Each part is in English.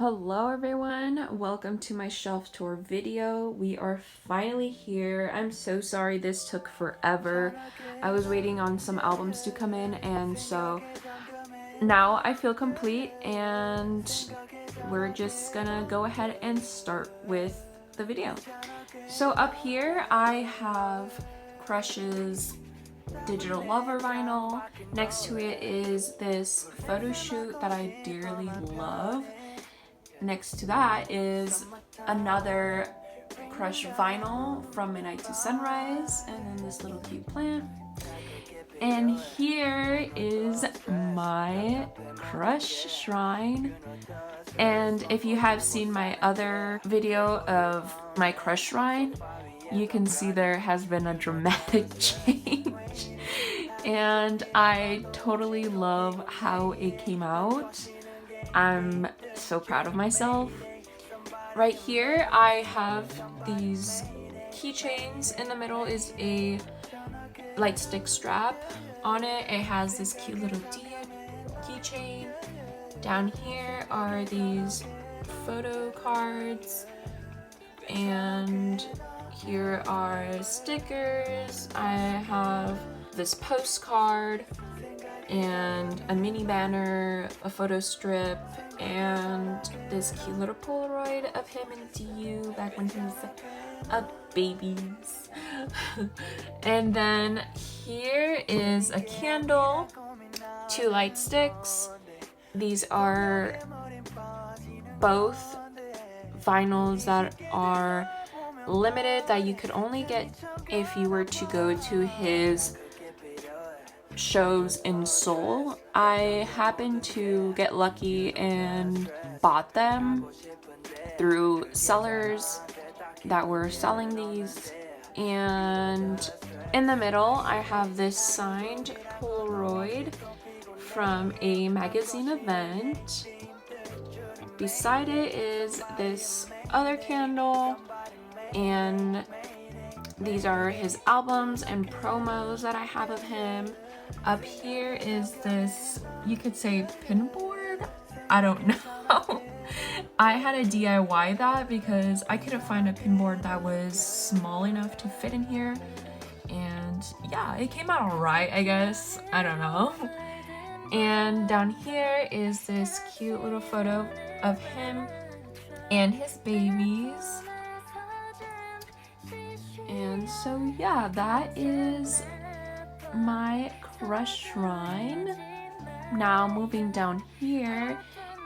Hello everyone, welcome to my shelf tour video. We are finally here. I'm so sorry this took forever. I was waiting on some albums to come in, and so now I feel complete, and we're just gonna go ahead and start with the video. So up here I have Crush's Digital Lover vinyl. Next to it is this photo shoot that I dearly love. Next to that is another Crush vinyl from Midnight to Sunrise, and then this little cute plant. And here is my Crush shrine. And if you have seen my other video of my Crush shrine, you can see there has been a dramatic change. And I totally love how it came out. I'm so proud of myself. Right here I have these keychains. In the middle is a light stick strap. On it, it has this cute little keychain. Down here are these photo cards, and here are stickers. I have this postcard and a mini banner, a photo strip, and this cute little Polaroid of him and DU back when he was a baby. And then here is a candle, 2 light sticks. These are both vinyls that are limited, that you could only get if you were to go to his shows in Seoul. I happened to get lucky and bought them through sellers that were selling these. And in the middle I have this signed Polaroid from a magazine event. Beside it is this other candle, and these are his albums and promos that I have of him. Up here is this, you could say, pin board? I don't know. I had to DIY that because I couldn't find a pin board that was small enough to fit in here. And yeah, it came out alright, I guess. I don't know. And down here is this cute little photo of him and his babies. And so yeah, that is my Crush shrine. Now moving down here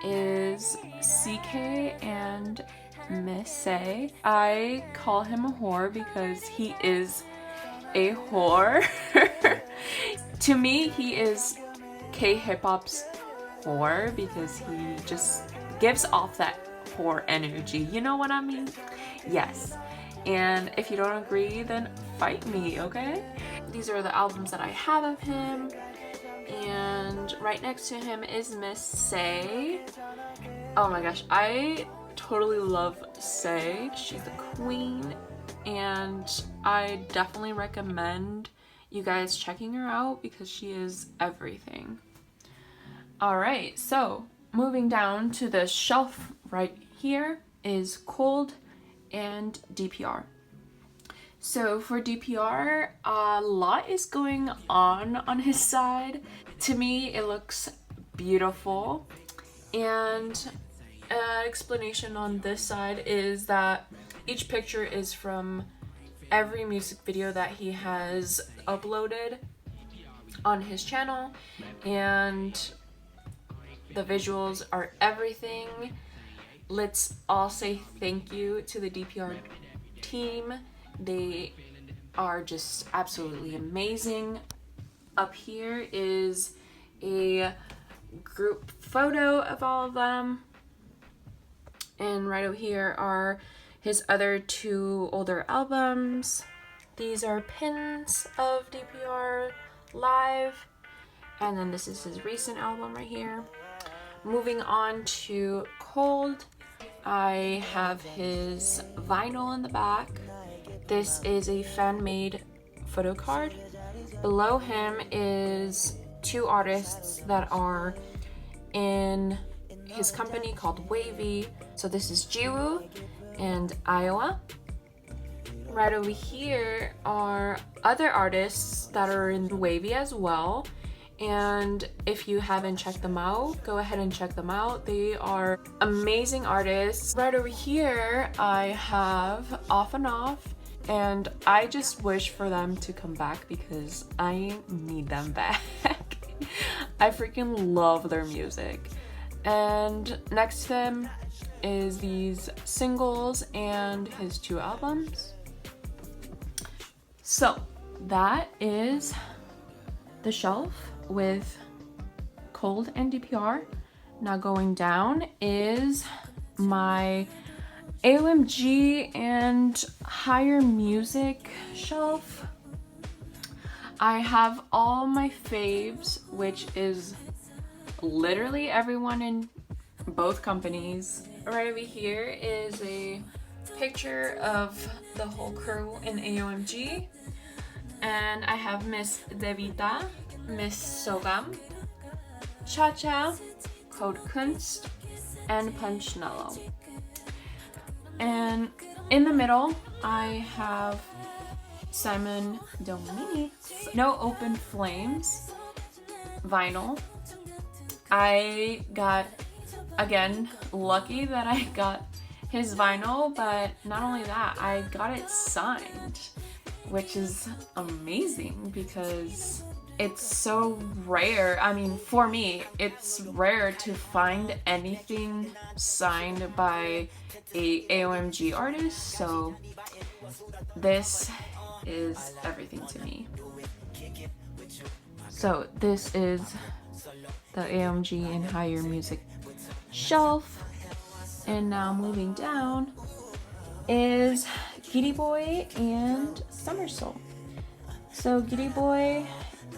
is CK and Miss A. I call him a whore because he is a whore. To me, he is K-hip-hop's whore because he just gives off that whore energy. You know what I mean? Yes. And if you don't agree, then fight me, okay? These are the albums that I have of him. And right next to him is Miss Say. Oh my gosh, I totally love Say. She's the queen, and I definitely recommend you guys checking her out because she is everything. Alright, so moving down to the shelf right here is Cold and DPR. So for DPR, a lot is going on his side. To me, it looks beautiful. And an explanation on this side is that each picture is from every music video that he has uploaded on his channel, and the visuals are everything. Let's all say thank you to the DPR team. They are just absolutely amazing. Up here is a group photo of all of them. And right over here are his other 2 older albums. These are pins of DPR live. And then this is his recent album right here. Moving on to Cold, I have his vinyl in the back. This is a fan-made photo card. Below him is 2 artists that are in his company called Wavy. So this is Jiwoo and Iowa. Right over here are other artists that are in Wavy as well. And if you haven't checked them out, go ahead and check them out. They are amazing artists. Right over here, I have Off and Off, and I just wish for them to come back because I need them back. I freaking love their music. And next to them is these singles and his 2 albums. So that is the shelf with Cold and DPR. Now going down is my AOMG and higher music shelf. I have all my faves, which is literally everyone in both companies. Right over here is a picture of the whole crew in AOMG. And I have Miss Devita, Miss Sogam, Cha-Cha, Code Kunst, and Punchnello. And in the middle, I have Simon Dominique's No Open Flames vinyl. I got, again, lucky that I got his vinyl, but not only that, I got it signed, which is amazing because it's so rare. I mean, for me, it's rare to find anything signed by a AOMG artist, so this is everything to me. So this is the AOMG and higher music shelf, and now moving down is Kittyboy and Somersault. So Kittyboy,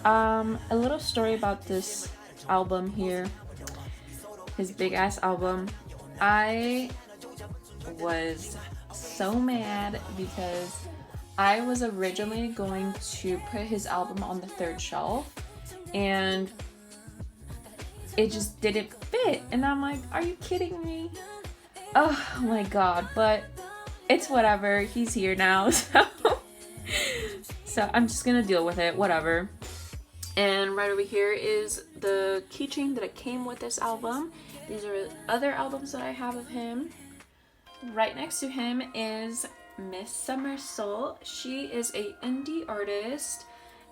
a little story about this album here, his big ass album. I was so mad because I was originally going to put his album on the 3rd shelf and it just didn't fit, and I'm like, are you kidding me? Oh my god, but it's whatever, he's here now, so I'm just gonna deal with it, whatever. And right over here is the keychain that came with this album. These are other albums that I have of him. Right next to him is Miss Somersault. She is a indie artist,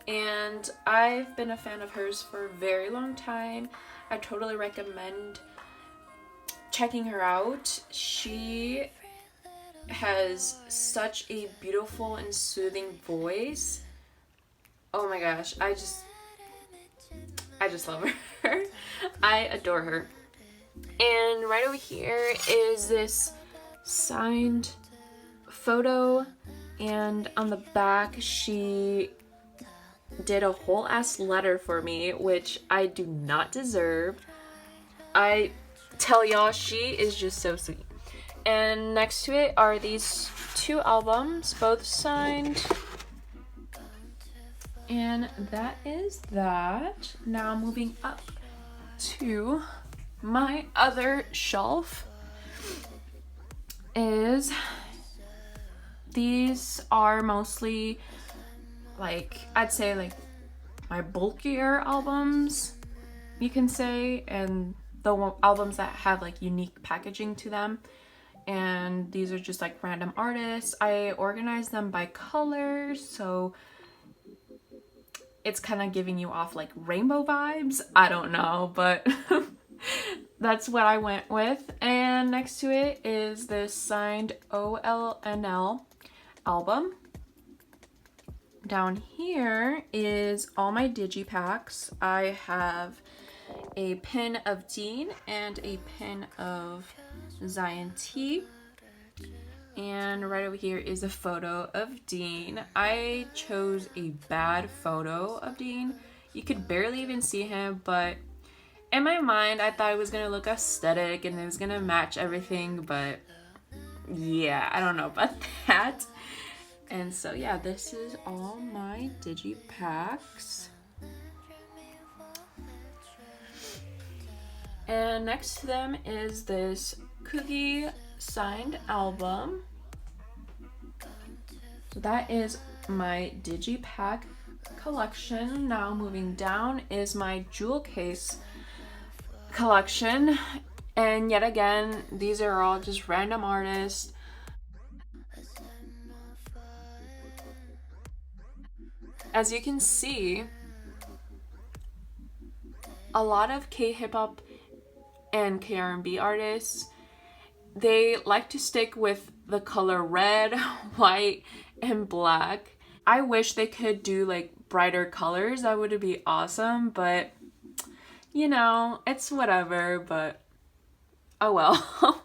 and I've been a fan of hers for a very long time. I totally recommend checking her out. She has such a beautiful and soothing voice. Oh my gosh, I just love her. I adore her. And right over here is this signed photo, and on the back she did a whole ass letter for me, which I do not deserve. I tell y'all, she is just so sweet. And next to it are these 2 albums, both signed. And that is that. Now moving up to my other shelf is, these are mostly like, I'd say like my bulkier albums, you can say, and the albums that have like unique packaging to them. And these are just like random artists. I organized them by color, so it's kind of giving you off like rainbow vibes. I don't know, but that's what I went with. And next to it is this signed OLNL album. Down here is all my digipacks. I have a pin of Dean and a pin of Zion T. And right over here is a photo of Dean. I chose a bad photo of Dean. You could barely even see him, but in my mind, I thought it was gonna look aesthetic and it was gonna match everything, but yeah, I don't know about that. And so yeah, this is all my digipacks. And next to them is this Cookie signed album. So that is my Digipack collection. Now moving down is my jewel case collection. And yet again, these are all just random artists. As you can see, a lot of K-hip-hop and K-R&B artists, they like to stick with the color red, white, and black. I wish they could do like brighter colors. That would be awesome, but you know, it's whatever, but oh well.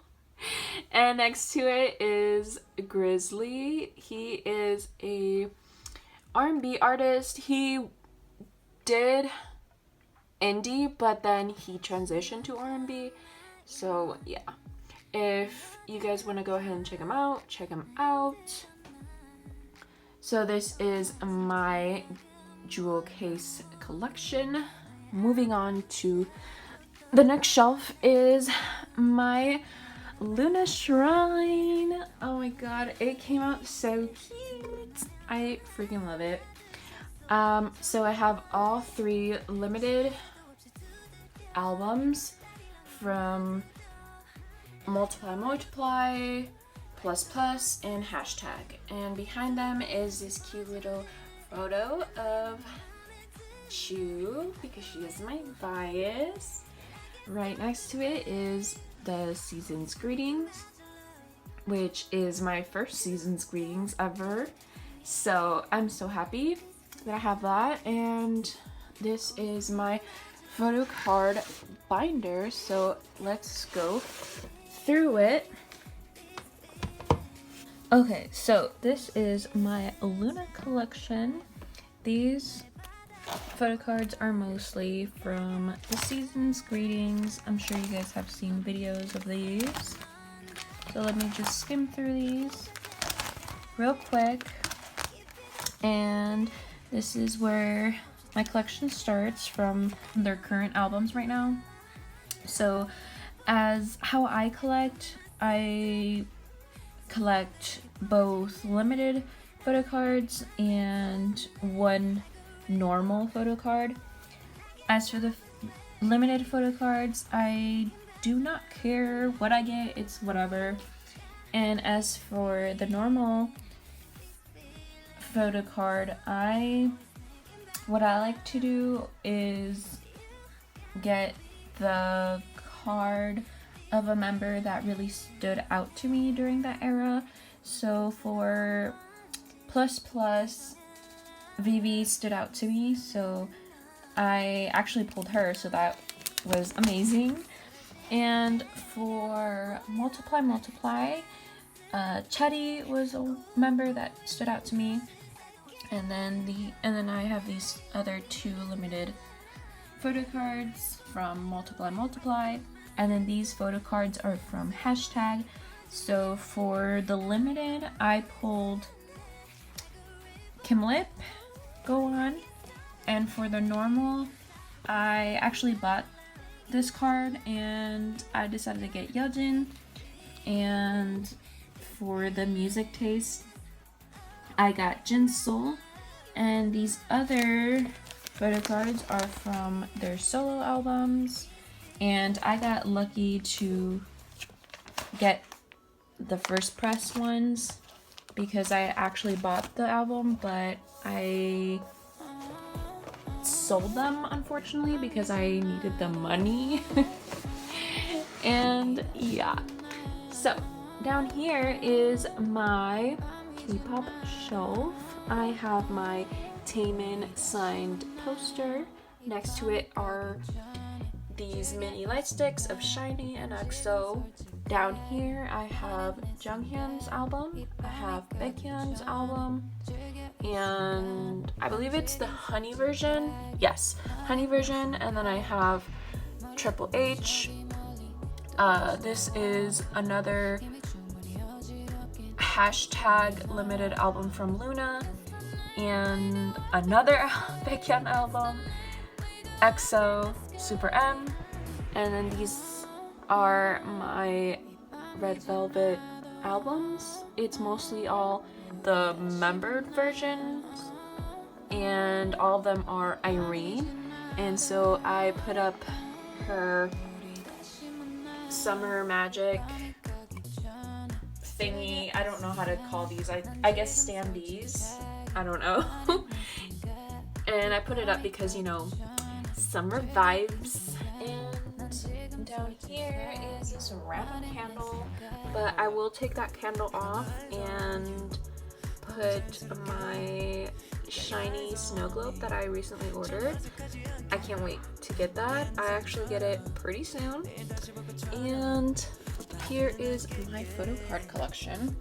And next to it is Grizzly. He is a R&B artist. He did indie, but then he transitioned to R&B. So yeah, if you guys want to go ahead and check him out, check him out. So this is my jewel case collection. Moving on to the next shelf is my Luna shrine. Oh my god, it came out so cute. I freaking love it. So I have all 3 limited albums from Multiply, Plus Plus, and Hashtag. And behind them is this cute little photo of Chu, because she is my bias. Right next to it is the Season's Greetings, which is my first Season's Greetings ever. So I'm so happy that I have that. And this is my photo card binder. So let's go through it. Okay, so this is my Luna collection. These photo cards are mostly from the Season's Greetings. I'm sure you guys have seen videos of these. So let me just skim through these real quick. And this is where my collection starts from their current albums right now. So as how I collect both limited photo cards and one normal photo card. As for the limited photo cards, I do not care what I get, it's whatever. And as for the normal photo card, what I like to do is get the card of a member that really stood out to me during that era. So for Plus Plus, Vivi stood out to me, so I actually pulled her, so that was amazing. And for Multiply, Chetty was a member that stood out to me. And then I have these other 2 limited photo cards from Multiply. And then these photo cards are from Hashtag. So for the limited, I pulled Kim Lip, Go On. And for the normal, I actually bought this card and I decided to get Yeojin. And for the music taste, I got Jinsoul. And these other photo cards are from their solo albums. And I got lucky to get the first press ones because I actually bought the album, but I sold them unfortunately because I needed the money. And yeah, so down here is my K-pop shelf. I have my Taemin signed poster. Next to it are these mini light sticks of SHINee and EXO. Down here I have Junghyun's album, I have Baekhyun's album, and I believe it's the Honey version. Yes, Honey version. And then I have Triple H. This is another Hashtag limited album from Luna, and another Baekhyun album, EXO, Super M, And then these are my Red Velvet albums. It's mostly all the membered versions, and all of them are Irene. And so I put up her Summer Magic thingy. I don't know how to call these. I guess standees. I don't know. And I put it up because, you know, summer vibes. And down here is this random candle, but I will take that candle off and put my shiny snow globe that I recently ordered. I can't wait to get that. I actually get it pretty soon. And here is my photo card collection.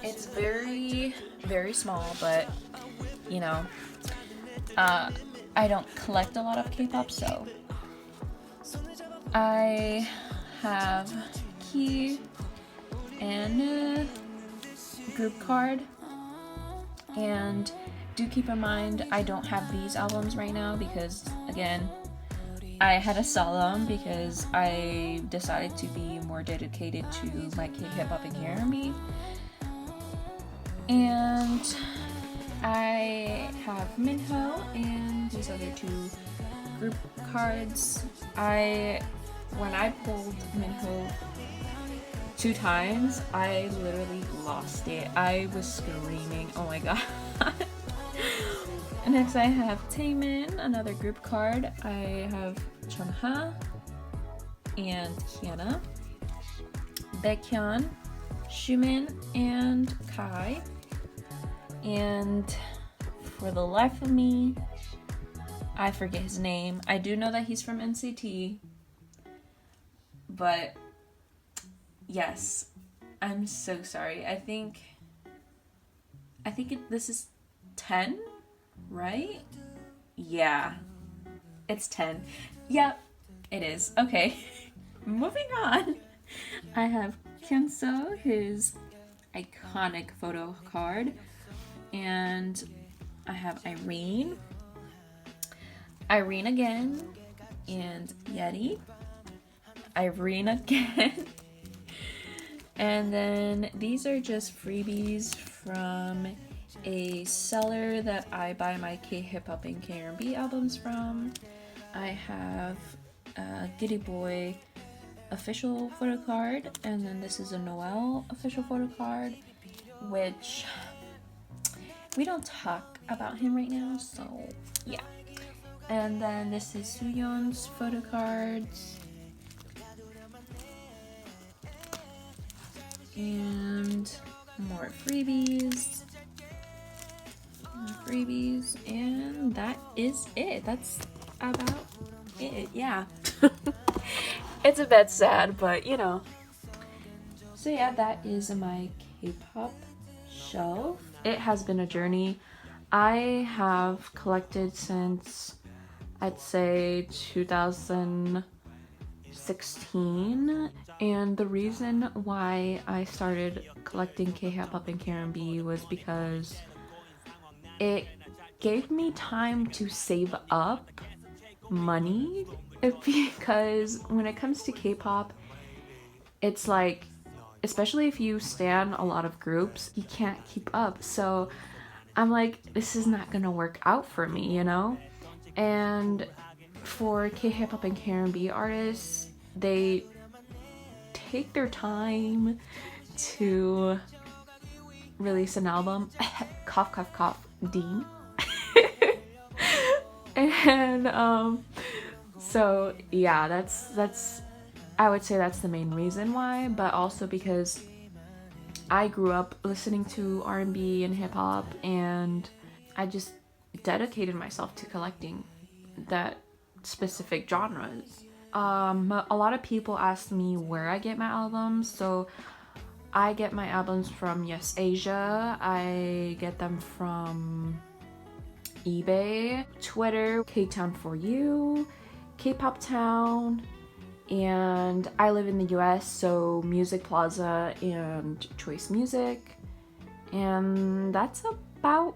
It's very, very small, but you know, I don't collect a lot of K-pop, so I have key and a group card. And do keep in mind, I don't have these albums right now because, again, I had to sell them because I decided to be more dedicated to my K-pop and Krnb. And I have Minho and these other two group cards. When I pulled Minho 2 times, I literally lost it. I was screaming, oh my god. Next I have Taemin, another group card. I have Chungha and Kiana, Baekhyun, Xiumin, and Kai. And for the life of me, I forget his name. I do know that he's from NCT, but yes, I'm so sorry. I think this is 10, right? Yeah, it's 10. Yep, it is. Okay, moving on. I have Kyungso, his iconic photo card, and I have Irene again, and Yeti, Irene again. And then these are just freebies from a seller that I buy my K-hip-hop and Krnb albums from. I have a kittyboy official photo card, and then this is a Noel official photo card, which we don't talk about him right now, so yeah. And then this is Sooyeon's photo cards. And more freebies. And that is it. That's about it. Yeah. It's a bit sad, but you know. So yeah, that is my K-pop shelf. It has been a journey. I have collected since, I'd say, 2016. And the reason why I started collecting K-pop and Krnb was because it gave me time to save up money, because when it comes to K-pop, it's like, especially if you stan a lot of groups, you can't keep up. So I'm like, this is not gonna work out for me, you know? And for K-hip-hop and Krnb artists, they take their time to release an album. Cough, cough, cough, Dean. And so yeah, that's I would say that's the main reason why, but also because I grew up listening to R&B and hip-hop, and I just dedicated myself to collecting that specific genres. A lot of people ask me where I get my albums, so I get my albums from Yes Asia. I get them from eBay, Twitter, K-Town4U, K-Pop Town, and I live in the US, so Music Plaza and Choice Music. And that's about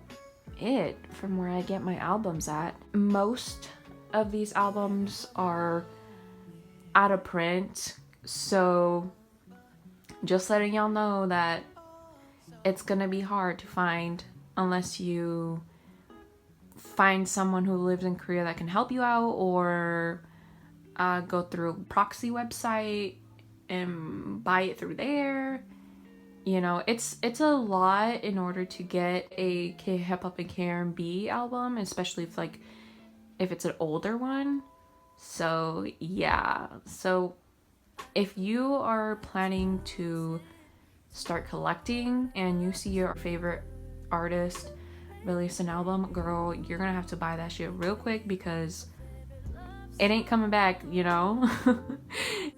it from where I get my albums at. Most of these albums are out of print. So just letting y'all know that it's gonna be hard to find unless you find someone who lives in Korea that can help you out, or go through a proxy website and buy it through there. You know, it's a lot in order to get a K-pop and Krnb album, especially if it's an older one. So yeah, so if you are planning to start collecting and you see your favorite artist release an album, girl, you're gonna have to buy that shit real quick because it ain't coming back, you know?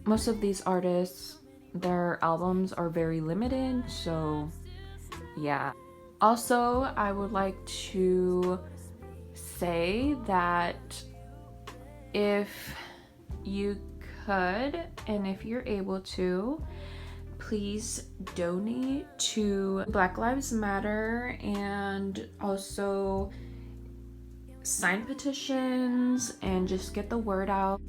Most of these artists, their albums are very limited, so yeah. Also, I would like to say that if you could and if you're able to, please donate to Black Lives Matter, and also sign petitions and just get the word out.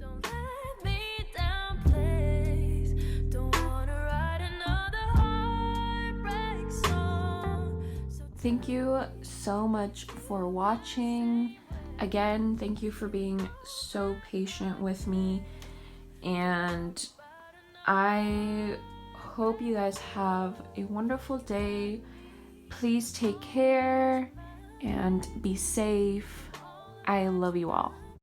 Thank you so much for watching. Again, thank you for being so patient with me, and I hope you guys have a wonderful day. Please take care and be safe. I love you all.